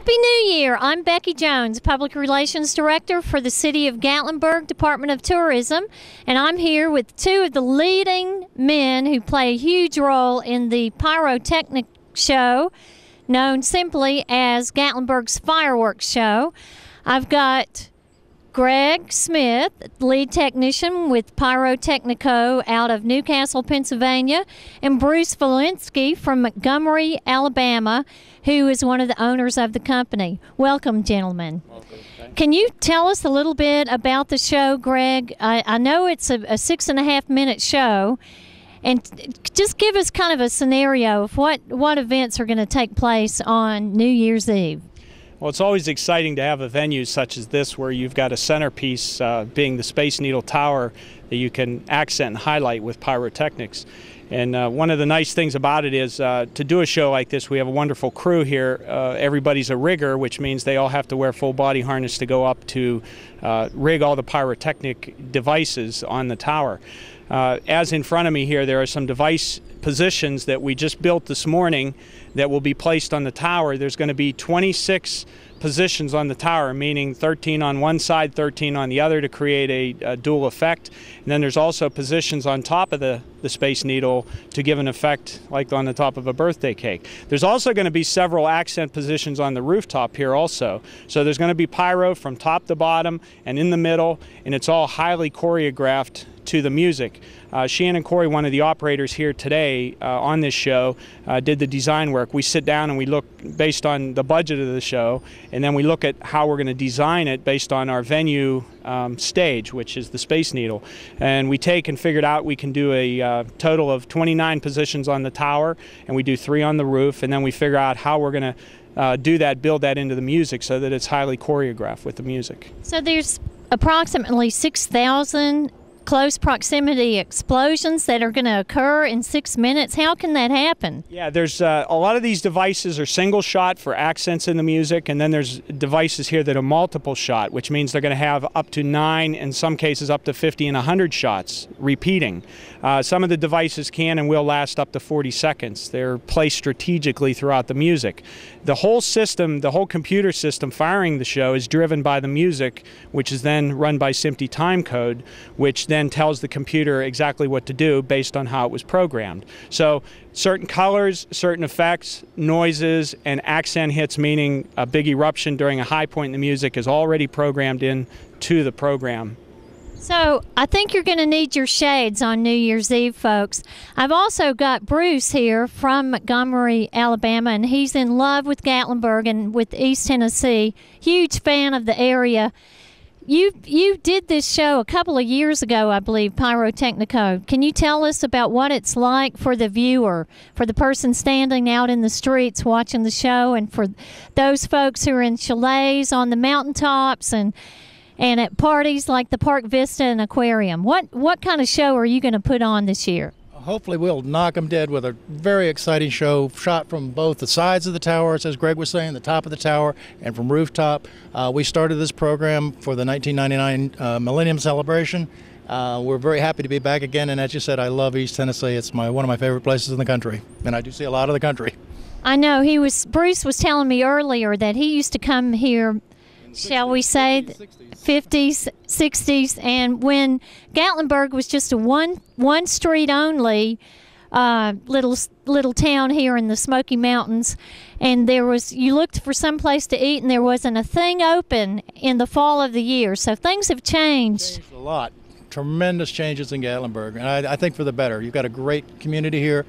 Happy New Year! I'm Becky Jones, Public Relations Director for the City of Gatlinburg Department of Tourism, and I'm here with two of the leading men who play a huge role in the pyrotechnic show, known simply as Gatlinburg's Fireworks Show. I've got Greg Smith, lead technician with Pyrotechnico out of Newcastle, Pennsylvania, and Bruce Walensky from Montgomery, Alabama, who is one of the owners of the company. Welcome, gentlemen. Welcome. Can you tell us a little bit about the show, Greg? I know it's a 6.5-minute show, and just give us kind of a scenario of what events are going to take place on New Year's Eve. Well, it's always exciting to have a venue such as this where you've got a centerpiece being the Space Needle Tower that you can accent and highlight with pyrotechnics. And one of the nice things about it is to do a show like this, we have a wonderful crew here. Everybody's a rigger, which means they all have to wear full body harness to go up to rig all the pyrotechnic devices on the tower. As in front of me here, there are some device positions that we just built this morning that will be placed on the tower. There's going to be 26 positions on the tower, meaning 13 on one side, 13 on the other to create a dual effect. And then there's also positions on top of the Space Needle to give an effect like on the top of a birthday cake. There's also going to be several accent positions on the rooftop here also. So there's going to be pyro from top to bottom and in the middle, and it's all highly choreographed to the music. Shannon Corey, one of the operators here today on this show, did the design work. We sit down and we look based on the budget of the show, and then we look at how we're going to design it based on our venue stage, which is the Space Needle. And we take and figured out we can do a total of 29 positions on the tower, and we do 3 on the roof, and then we figure out how we're going to do that, build that into the music so that it's highly choreographed with the music. So there's approximately 6,000 close proximity explosions that are going to occur in 6 minutes. How can that happen? Yeah, there's a lot of these devices are single shot for accents in the music, and then there's devices here that are multiple shot, which means they're going to have up to 9, in some cases up to 50 and 100 shots repeating. Some of the devices can and will last up to 40 seconds. They're placed strategically throughout the music. The whole system, the whole computer system firing the show is driven by the music, which is then run by SMPTE time code, which then tells the computer exactly what to do based on how it was programmed. So certain colors, certain effects, noises, and accent hits, meaning a big eruption during a high point in the music, is already programmed into the program. So I think you're going to need your shades on New Year's Eve, folks. I've also got Bruce here from Montgomery, Alabama, and he's in love with Gatlinburg and with East Tennessee. Huge fan of the area. You did this show a couple of years ago, I believe, Pyrotechnico. Can you tell us about what it's like for the viewer, for the person standing out in the streets watching the show, and for those folks who are in chalets on the mountaintops and at parties like the Park Vista and Aquarium? What kind of show are you going to put on this year? Hopefully we'll knock them dead with a very exciting show shot from both the sides of the towers, as Greg was saying, the top of the tower, and from rooftop. We started this program for the 1999 Millennium Celebration. We're very happy to be back again, and as you said, I love East Tennessee. It's one of my favorite places in the country, and I do see a lot of the country. I know Bruce was telling me earlier that he used to come here, shall we say, 50s, 60s, and when Gatlinburg was just a one street only little town here in the Smoky Mountains, and you looked for some place to eat and there wasn't a thing open in the fall of the year. So things have changed a lot. Tremendous changes in Gatlinburg, and I think for the better. You've got a great community here,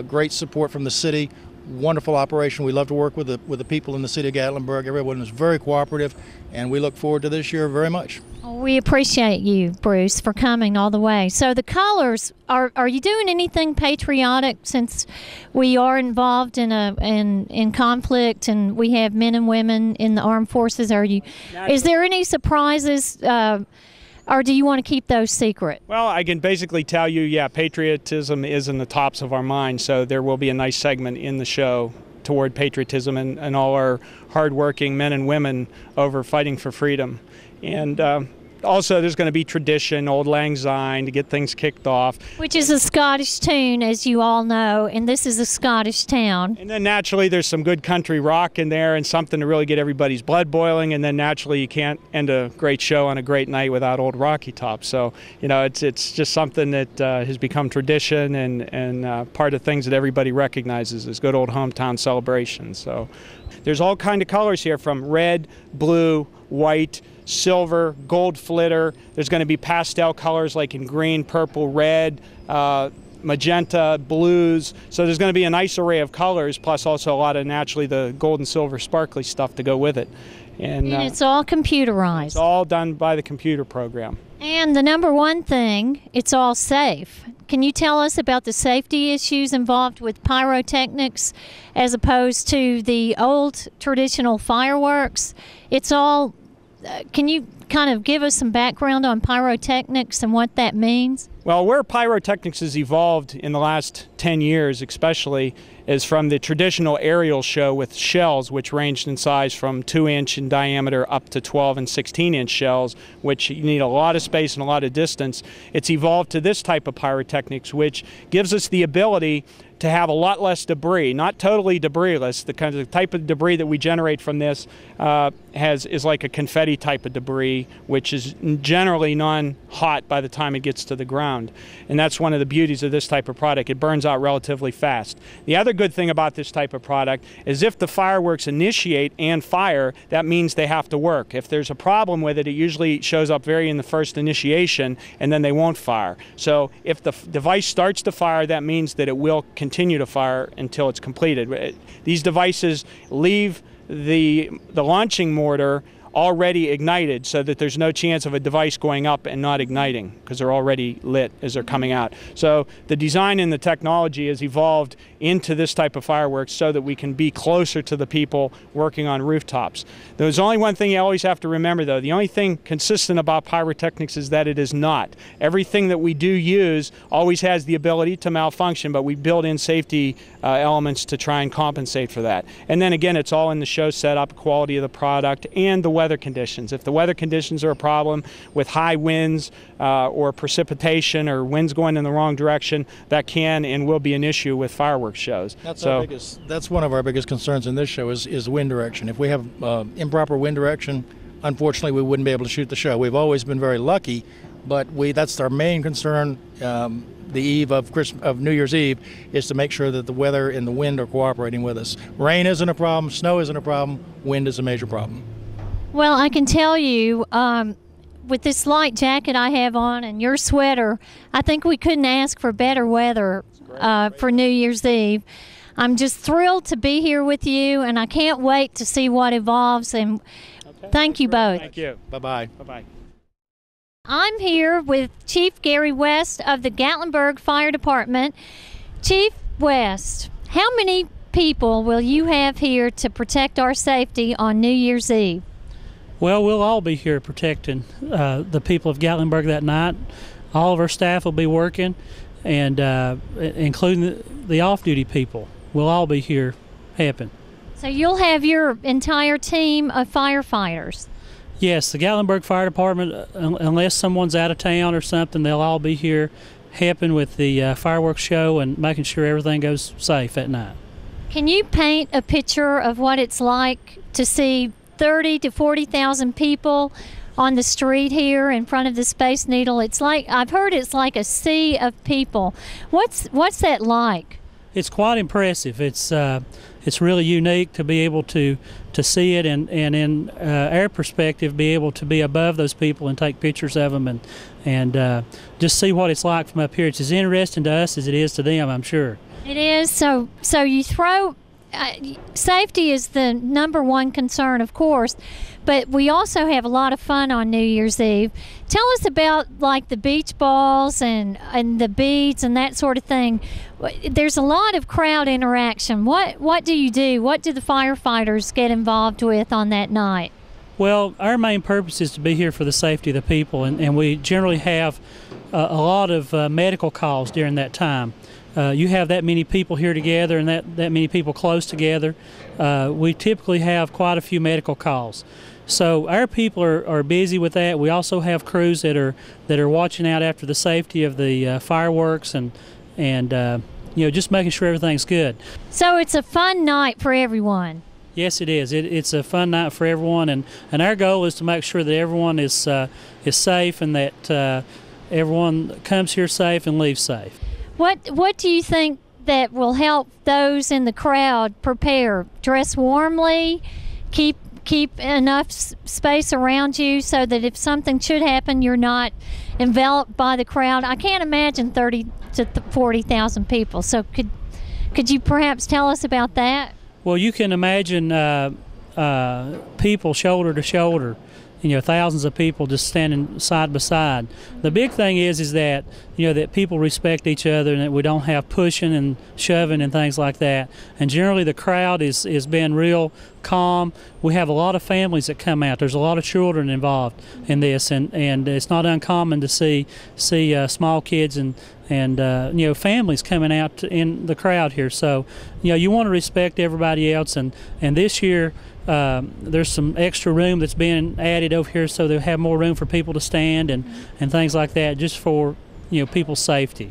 great support from the city. Wonderful operation. We love to work with the people in the city of Gatlinburg. Everyone is very cooperative, and we look forward to this year very much. Well, we appreciate you, Bruce, for coming all the way. So the colors, are you doing anything patriotic, since we are involved in conflict and we have men and women in the armed forces? Is there any surprises? Or do you want to keep those secret? Well, I can basically tell you, yeah, patriotism is in the tops of our minds, so there will be a nice segment in the show toward patriotism and all our hardworking men and women over fighting for freedom. And also there's going to be tradition, Old Lang Syne, to get things kicked off. Which is a Scottish tune, as you all know, and this is a Scottish town. And then naturally there's some good country rock in there and something to really get everybody's blood boiling, and then naturally you can't end a great show on a great night without Old Rocky Top. So, it's just something that has become tradition and part of things that everybody recognizes as good old hometown celebrations. So there's all kind of colors here, from red, blue, white, silver, gold flitter. There's going to be pastel colors like in green, purple, red, magenta, blues. So there's going to be a nice array of colors, plus also a lot of naturally the gold and silver sparkly stuff to go with it. And it's all computerized. It's all done by the computer program. And the number one thing, it's all safe. Can you tell us about the safety issues involved with pyrotechnics as opposed to the old traditional fireworks? It's all, can you kind of give us some background on pyrotechnics and what that means? Well, where pyrotechnics has evolved in the last 10 years especially is from the traditional aerial show with shells, which ranged in size from 2-inch in diameter up to 12 and 16-inch shells, which you need a lot of space and a lot of distance. It's evolved to this type of pyrotechnics, which gives us the ability to have a lot less debris, not totally debris-less. The kind of type of debris that we generate from this is like a confetti type of debris, which is generally non-hot by the time it gets to the ground. And that's one of the beauties of this type of product. It burns out relatively fast. The other good thing about this type of product is if the fireworks initiate and fire, that means they have to work. If there's a problem with it, it usually shows up very in the first initiation, and then they won't fire. So if the device starts to fire, that means that it will continue to fire until it's completed. These devices leave the launching mortar already ignited, so that there's no chance of a device going up and not igniting because they're already lit as they're coming out. So the design and the technology has evolved into this type of fireworks so that we can be closer to the people working on rooftops. There's only one thing you always have to remember, though. The only thing consistent about pyrotechnics is that it is not. Everything that we do use always has the ability to malfunction, but we build in safety elements to try and compensate for that. And then again, it's all in the show setup, quality of the product, and the weather conditions. If the weather conditions are a problem with high winds or precipitation or winds going in the wrong direction, that can and will be an issue with fireworks shows. That's one of our biggest concerns in this show is wind direction. If we have improper wind direction, unfortunately we wouldn't be able to shoot the show. We've always been very lucky, but that's our main concern. The eve of New Year's Eve is to make sure that the weather and the wind are cooperating with us. Rain isn't a problem, snow isn't a problem, wind is a major problem. Well, I can tell you, with this light jacket I have on and your sweater, I think we couldn't ask for better weather for New Year's Eve. I'm just thrilled to be here with you, and I can't wait to see what evolves. And thank you both. Thank you. Bye-bye. Bye-bye. I'm here with Chief Gary West of the Gatlinburg Fire Department. Chief West, how many people will you have here to protect our safety on New Year's Eve? Well, we'll all be here protecting the people of Gatlinburg that night. All of our staff will be working, and including the off-duty people. We'll all be here helping. So you'll have your entire team of firefighters? Yes, the Gatlinburg Fire Department, unless someone's out of town or something, they'll all be here helping with the fireworks show and making sure everything goes safe at night. Can you paint a picture of what it's like to see 30 to 40,000 people on the street here in front of the Space Needle? It's like, I've heard it's like a sea of people. What's that like? It's quite impressive. It's really unique to be able to see it, and in our perspective, be able to be above those people and take pictures of them and just see what it's like from up here. It's as interesting to us as it is to them, I'm sure. It is. So you throw. Safety is the number one concern, of course, but we also have a lot of fun on New Year's Eve. Tell us about like the beach balls and the beads and that sort of thing. There's a lot of crowd interaction. What do you do? What do the firefighters get involved with on that night? Well, our main purpose is to be here for the safety of the people, and we generally have a lot of medical calls during that time. You have that many people here together and that many people close together. We typically have quite a few medical calls. So our people are busy with that. We also have crews that are watching out after the safety of the fireworks and just making sure everything's good. So it's a fun night for everyone. Yes, it is. It's a fun night for everyone, and our goal is to make sure that everyone is safe and that everyone comes here safe and leaves safe. What do you think that will help those in the crowd prepare? Dress warmly, keep enough space around you so that if something should happen, you're not enveloped by the crowd. I can't imagine 30 to 40,000 people. So could you perhaps tell us about that? Well, you can imagine people shoulder to shoulder, thousands of people just standing side by side. The big thing is that that people respect each other and that we don't have pushing and shoving and things like that. And generally the crowd is been real calm. We have a lot of families that come out. There's a lot of children involved in this, and it's not uncommon to see small kids and families coming out in the crowd here. So you want to respect everybody else, and this year there's some extra room that's being added over here, so they'll have more room for people to stand and things like that, just for people's safety.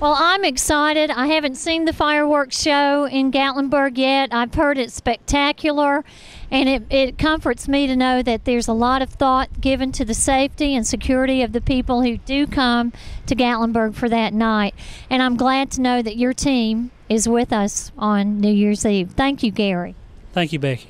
Well, I'm excited. I haven't seen the fireworks show in Gatlinburg yet. I've heard it's spectacular, and it comforts me to know that there's a lot of thought given to the safety and security of the people who do come to Gatlinburg for that night. And I'm glad to know that your team is with us on New Year's Eve. Thank you, Gary. Thank you, Becky.